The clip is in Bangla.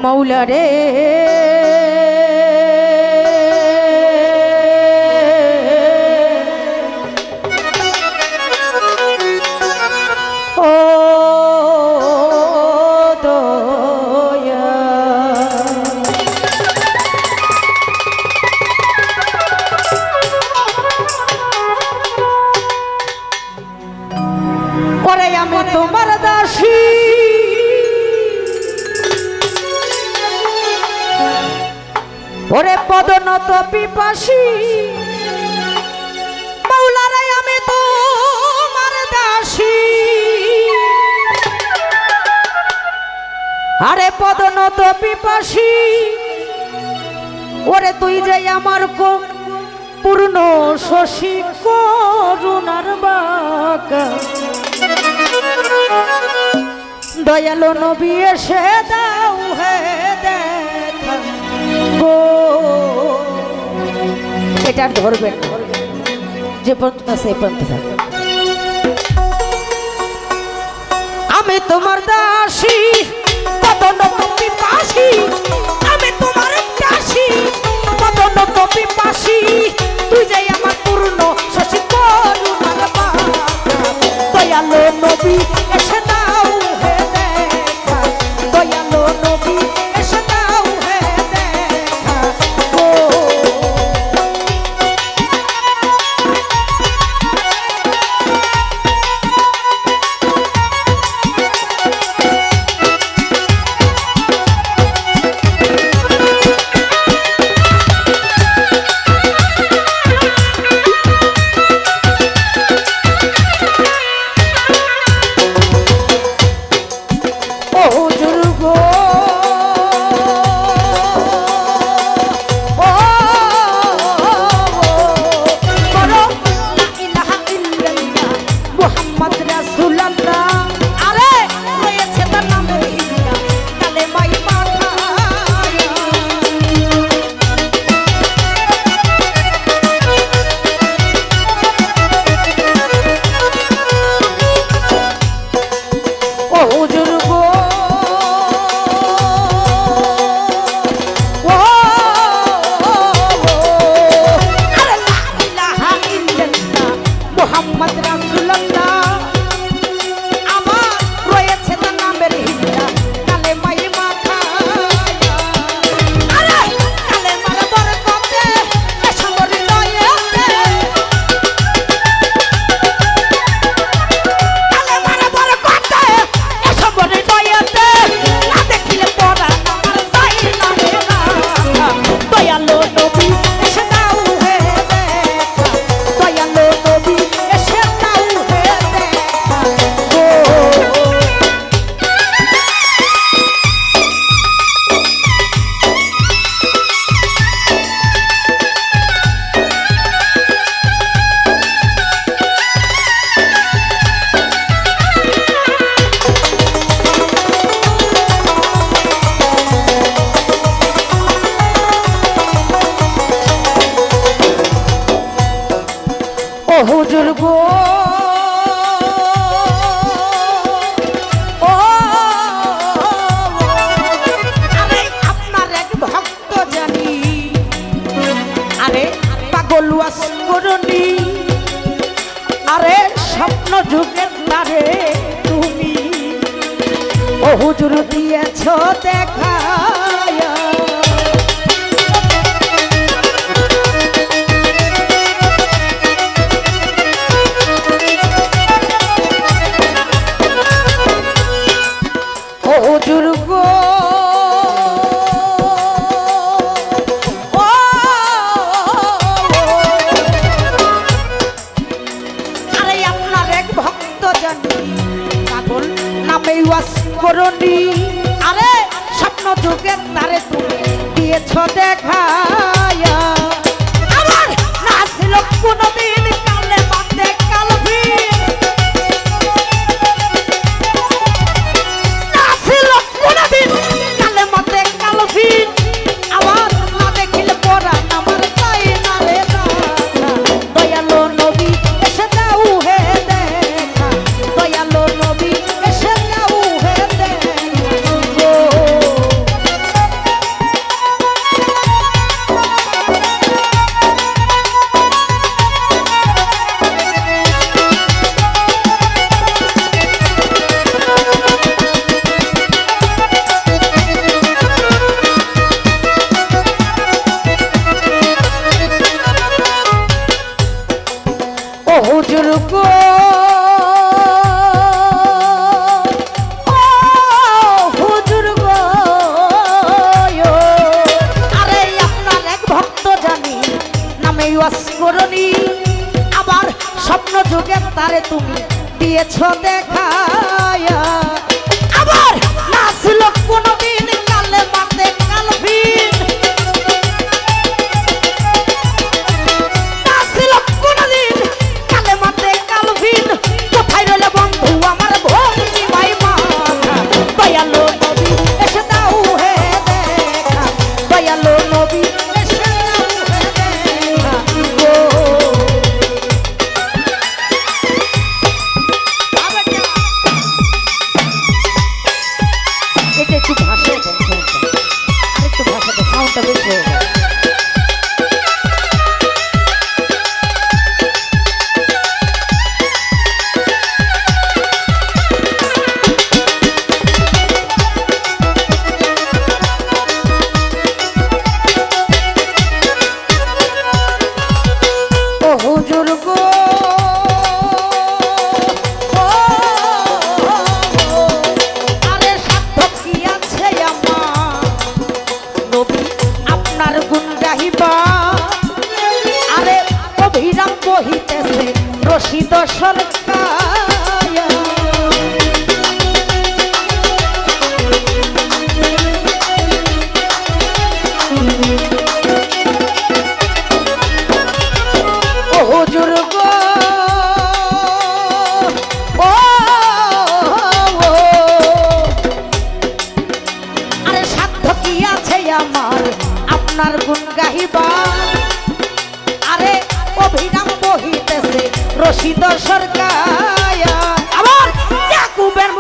মাওলা রে ও দয়া ওরে আমি তোমার দাসী ওরে পদনত পিপাসী মাওলারে আমি তোমার দাসী আরে পদনত পিপাসী ওরে তুই যে আমার পূর্ণ শশী করুণার বাঁকা দয়ালো নবী এসে দাও হে দেখা গো এটা ধরবেন যে পর্যন্ত সেই পর্যন্ত আমি তোমার দাসী পদনত পিপাসী আমি তোমার দাসী পদনত পিপাসী তুই যে আমার পূর্ণ শশী করুণার বাঁকা দয়ালো নবী এসে দাও হে দেখা দয়ালো নবী এসে দাও হে দেখা গো হুজুর গো আরে আপনার এক ভক্ত জানি আরে পাগল ওয়াস করনি আরে স্বপ্ন যুগের তারে তুমি ও হুজুর দিয়েছ দেখা হুজুর গো আরে আপনার এক ভক্ত জানি পাগল নামে ওয়াস করনি আরে স্বপ্ন যুগের তারে তুমি দিয়েছ দেখা আমার না ছিল কোনদিন কালে বাদে কালভি আবার না দেখিলে পরা আমার তাই না রে দয়ালো নবী এসে দাও হে দেখা দয়ালো নবী এসে দাও হে দেখা গো ও হুজুর গো আরে আপনার এক ভক্ত জানি নামে ওয়াজ করনি আবার স্বপ্ন যুগে তারে তুমি দিয়েছ দেখায়া আবার নাছিল কোনদিন কালে মাতে কালবিন নাছিল কোনদিন কালে মাতে কালবিন কোথায় রইল বন্ধু আমার ভক্তি মাই মাথা দয়ালো নবী এসে দাও হে দেখা দয়ালো নবী এসে দাও হে দেখা গো এটা একটু ভাষায় দেন আরেকটু ভাষাতে সাউন্ডটা বেশি হয়ে যায় ও হুজুর গো আরে সাধ্য কি আছে আমার নবী আপনার গুণ গাহিবা আরে অভিরাম বহিতেছে রশিদ সরকার ও হুজুর গো ও আরে সাধ্য কি আছে আমার আপনার গুণ গাহিবা আরে অভিরাম বহিতেছে রশিদ সরকার আবার ইয়াকুবের